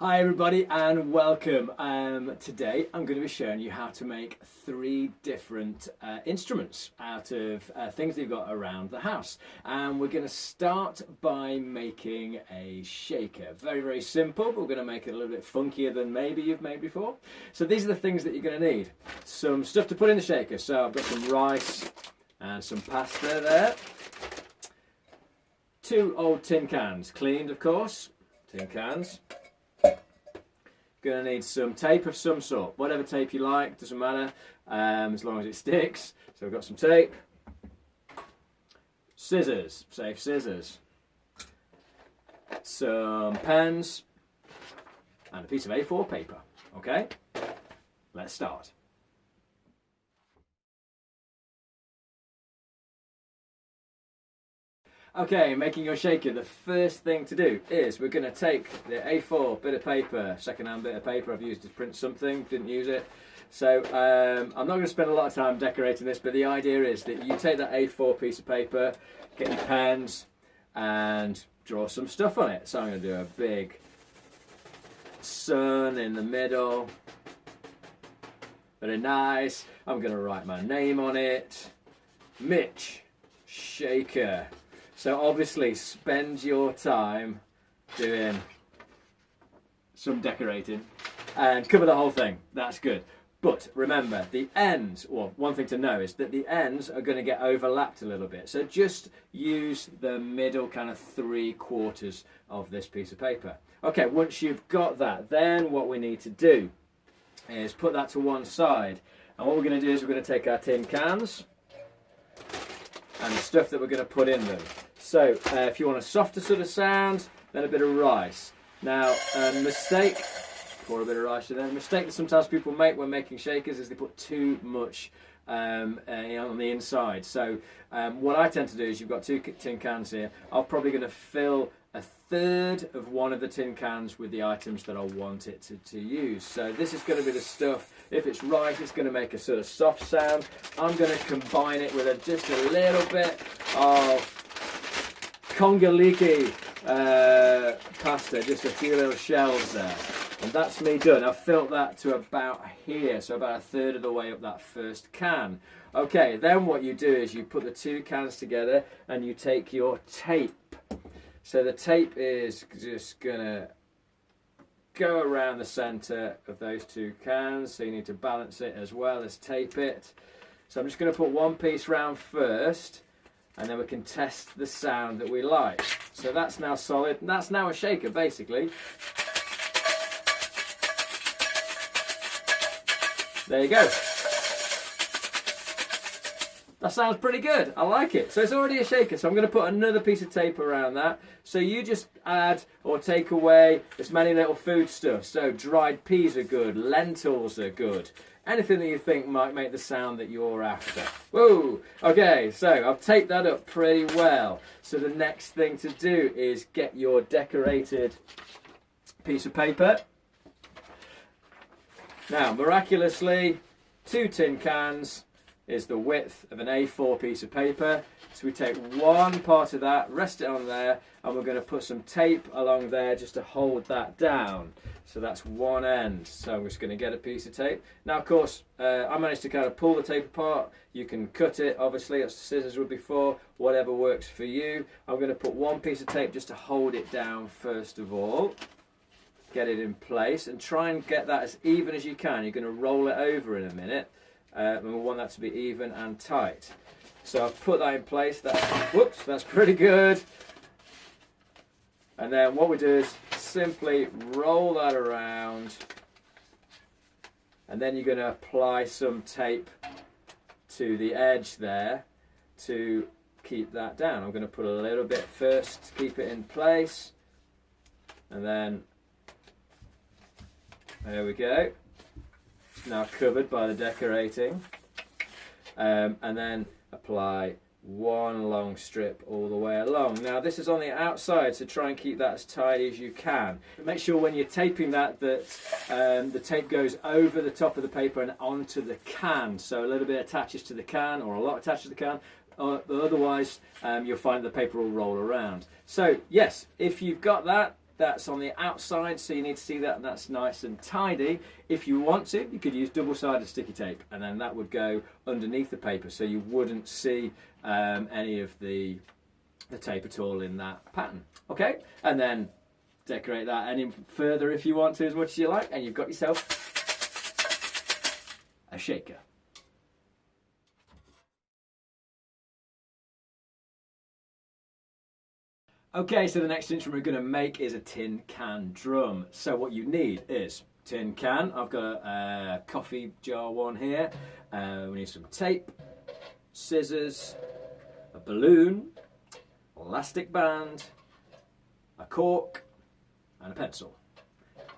Hi everybody and welcome. Today I'm going to be showing you how to make 3 different instruments out of things that you've got around the house. And we're going to start by making a shaker. Very, very simple, but we're going to make it a little bit funkier than maybe you've made before. So these are the things that you're going to need. Some stuff to put in the shaker. So I've got some rice and some pasta there. 2 old tin cans, cleaned of course, tin cans. Going to need some tape of some sort, whatever tape you like, doesn't matter, as long as it sticks. So we've got some tape, scissors, safe scissors, some pens, and a piece of A4 paper. Okay, let's start. Okay, making your shaker, the first thing to do is we're going to take the A4 bit of paper, second-hand bit of paper I've used to print something, didn't use it. So I'm not going to spend a lot of time decorating this, but the idea is that you take that A4 piece of paper, get your pens and draw some stuff on it. So I'm going to do a big sun in the middle, very nice. I'm going to write my name on it, Mitch Shaker. So obviously spend your time doing some decorating and cover the whole thing, that's good. But remember, the ends, well, one thing to know is that the ends are going to get overlapped a little bit. So just use the middle kind of 3/4 of this piece of paper. Okay, once you've got that, then what we need to do is put that to one side. And what we're going to do is we're going to take our tin cans and the stuff that we're going to put in them. So if you want a softer sort of sound, then a bit of rice. Now, mistake, pour a bit of rice in there. Mistake that sometimes people make when making shakers is they put too much on the inside. So what I tend to do is, you've got 2 tin cans here. I'm probably going to fill 1/3 of one of the tin cans with the items that I want it to use. So this is going to be the stuff. If it's rice, it's going to make a sort of soft sound. I'm going to combine it with just a little bit of Congoliki pasta, just a few little shells there. And that's me done. I've filled that to about here, so about 1/3 of the way up that first can. Okay, then what you do is you put the 2 cans together and you take your tape. So the tape is just going to go around the centre of those 2 cans, so you need to balance it as well as tape it. So I'm just going to put one piece round first, and then we can test the sound that we like. So that's now solid, and that's now a shaker basically. There you go. That sounds pretty good, I like it. So it's already a shaker, so I'm going to put another piece of tape around that. So you just add or take away as many little foodstuffs. So dried peas are good, lentils are good. Anything that you think might make the sound that you're after. Whoa! Okay, so I've taped that up pretty well. So the next thing to do is get your decorated piece of paper. Now, miraculously, 2 tin cans is the width of an A4 piece of paper. So we take one part of that, rest it on there, and we're going to put some tape along there just to hold that down. So that's one end. So I'm just going to get a piece of tape. Now, of course, I managed to kind of pull the tape apart. You can cut it, obviously, as scissors would before, whatever works for you. I'm going to put one piece of tape just to hold it down first of all. Get it in place and try and get that as even as you can. You're going to roll it over in a minute. And we want that to be even and tight. So I've put that in place. Whoops, that's pretty good. And then what we do is simply roll that around, and then you're going to apply some tape to the edge there to keep that down. I'm going to put a little bit first to keep it in place, and then there we go. It's now covered by the decorating, and then apply one long strip all the way along. Now this is on the outside, so try and keep that as tidy as you can. Make sure when you're taping that the tape goes over the top of the paper and onto the can, so a little bit attaches to the can, or a lot attaches to the can. Otherwise you'll find the paper will roll around. So yes, if you've got that, that's on the outside, so you need to see that, and that's nice and tidy. If you want to, you could use double-sided sticky tape, and then that would go underneath the paper, so you wouldn't see any of the tape at all in that pattern. Okay, and then decorate that any further if you want to, as much as you like, and you've got yourself a shaker. Okay, so the next instrument we're going to make is a tin can drum. So what you need is tin can. I've got a coffee jar one here. We need some tape, scissors, a balloon, elastic band, a cork, and a pencil.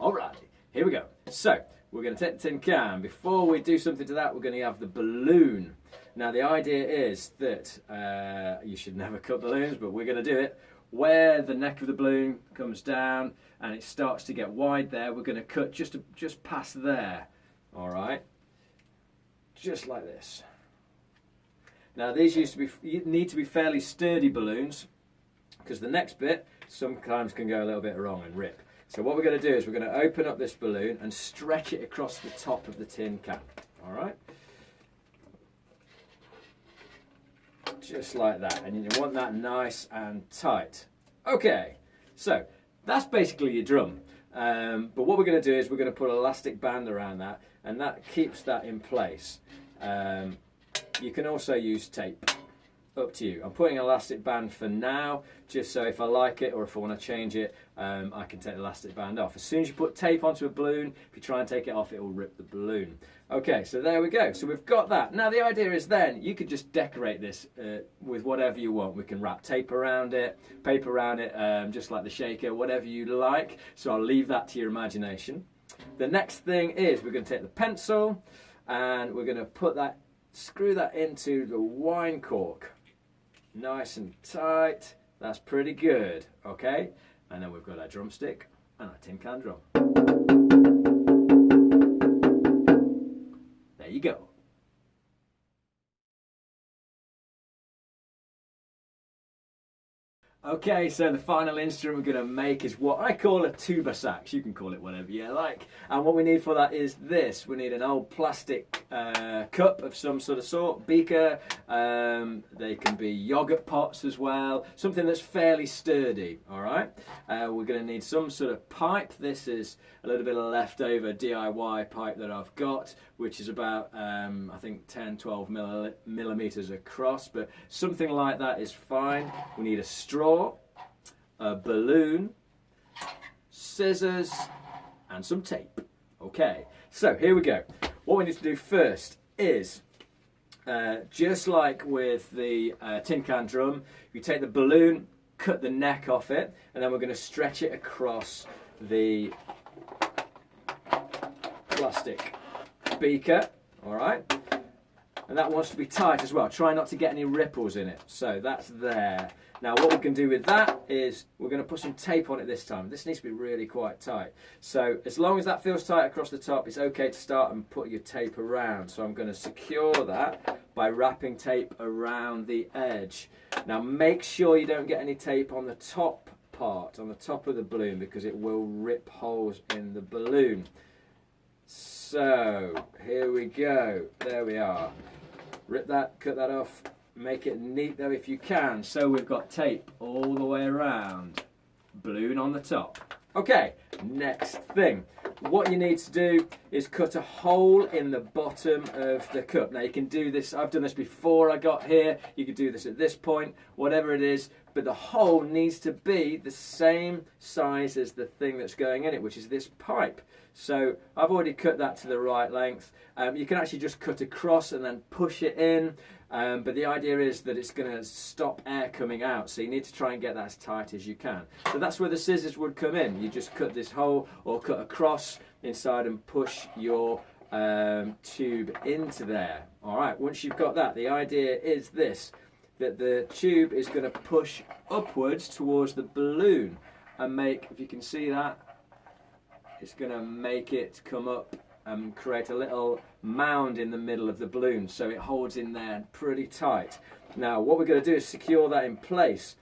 Alrighty, here we go. So we're going to take the tin can. Before we do something to that, we're going to have the balloon. Now the idea is that you should never cut balloons, but we're going to do it. Where the neck of the balloon comes down and it starts to get wide there, we're going to cut just past there. All right, just like this. Now these need to be fairly sturdy balloons, because the next bit sometimes can go a little bit wrong and rip. So what we're going to do is we're going to open up this balloon and stretch it across the top of the tin can. All right. Just like that, and you want that nice and tight. Okay, so that's basically your drum. But what we're going to do is we're going to put an elastic band around that, and that keeps that in place. You can also use tape, up to you. I'm putting an elastic band for now, just so if I like it or if I want to change it, I can take the elastic band off. As soon as you put tape onto a balloon, if you try and take it off, it will rip the balloon. Okay, so there we go. So we've got that. Now the idea is then you could just decorate this with whatever you want. We can wrap tape around it, paper around it, just like the shaker, whatever you like. So I'll leave that to your imagination. The next thing is we're going to take the pencil and we're going to put that, screw that into the wine cork. Nice and tight. That's pretty good. Okay, and then we've got our drumstick and our tin can drum. There you go. Okay, so the final instrument we're going to make is what I call a tuba sax. You can call it whatever you like. And what we need for that is this. We need an old plastic cup of some sort, beaker. They can be yogurt pots as well. Something that's fairly sturdy, all right? We're going to need some sort of pipe. This is a little bit of leftover DIY pipe that I've got, which is about, I think, 10, 12 millimeters across, but something like that is fine. We need a straw, a balloon, scissors, and some tape. Okay, so here we go. What we need to do first is, just like with the tin can drum, you take the balloon, cut the neck off it, and then we're going to stretch it across the plastic beaker, all right? And that wants to be tight as well. Try not to get any ripples in it. So that's there. Now what we can do with that is we're going to put some tape on it this time. This needs to be really quite tight. So as long as that feels tight across the top, it's okay to start and put your tape around. So I'm going to secure that by wrapping tape around the edge. Now make sure you don't get any tape on the top part, on the top of the balloon, because it will rip holes in the balloon. So here we go. There we are. Rip that, cut that off. Make it neat though if you can. So we've got tape all the way around. Balloon on the top. Okay, next thing. What you need to do is cut a hole in the bottom of the cup. Now you can do this, I've done this before I got here. You can do this at this point, whatever it is. But the hole needs to be the same size as the thing that's going in it, which is this pipe. So I've already cut that to the right length. You can actually just cut across and then push it in. But the idea is that it's going to stop air coming out, so you need to try and get that as tight as you can. So that's where the scissors would come in. You just cut this hole or cut across inside and push your tube into there. All right, once you've got that, the idea is this, that the tube is going to push upwards towards the balloon and make, if you can see that, it's going to make it come up and create a little mound in the middle of the balloon, so it holds in there pretty tight. Now what we're going to do is secure that in place.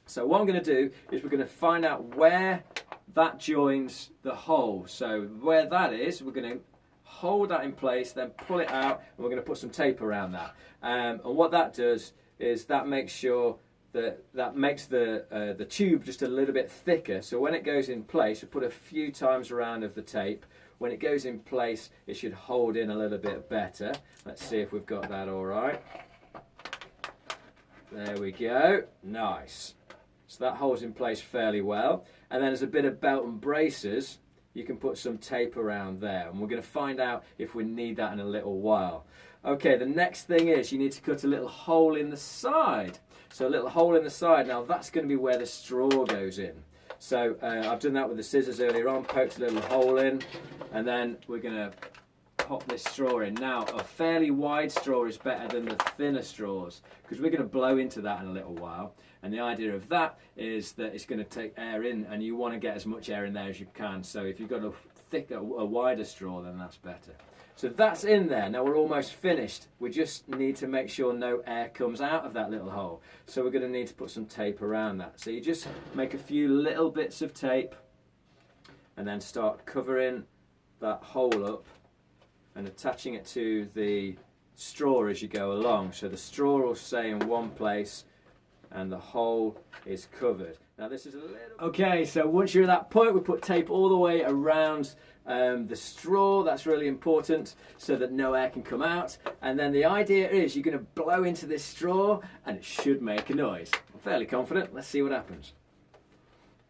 So what I'm going to do is we're going to find out where that joins the hole. So where that is, we're going to hold that in place, then pull it out, and we're going to put some tape around that. And what that does is that makes sure that makes the tube just a little bit thicker. So when it goes in place, we put a few times around of the tape. When it goes in place, it should hold in a little bit better. Let's see if we've got that all right. There we go. Nice. So that holds in place fairly well. And then there's a bit of belt and braces. You can put some tape around there, and we're going to find out if we need that in a little while. Okay, the next thing is you need to cut a little hole in the side. So a little hole in the side, now that's going to be where the straw goes in. So I've done that with the scissors earlier on, poked a little hole in, and then we're going to pop this straw in. Now, a fairly wide straw is better than the thinner straws, because we're going to blow into that in a little while. And the idea of that is that it's going to take air in, and you want to get as much air in there as you can. So if you've got a thicker, a wider straw, then that's better. So that's in there. Now we're almost finished. We just need to make sure no air comes out of that little hole. So we're going to need to put some tape around that. So you just make a few little bits of tape and then start covering that hole up and attaching it to the straw as you go along. So the straw will stay in one place and the hole is covered. Now this is a little... Okay, so once you're at that point, we put tape all the way around the straw. That's really important so that no air can come out. And then the idea is you're going to blow into this straw and it should make a noise. I'm fairly confident. Let's see what happens.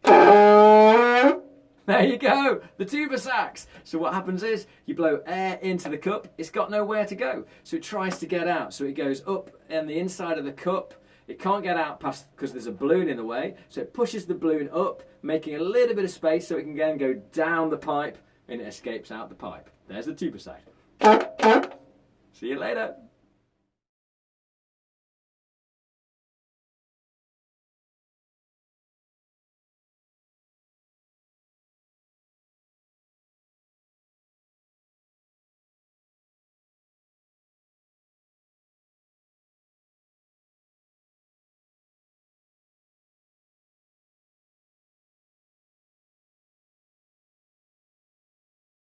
There you go, the tuba sax. So what happens is you blow air into the cup, it's got nowhere to go. So it tries to get out. So it goes up on the inside of the cup. It can't get out past because there's a balloon in the way. So it pushes the balloon up, making a little bit of space so it can then go down the pipe and it escapes out the pipe. There's the tuba side. See you later.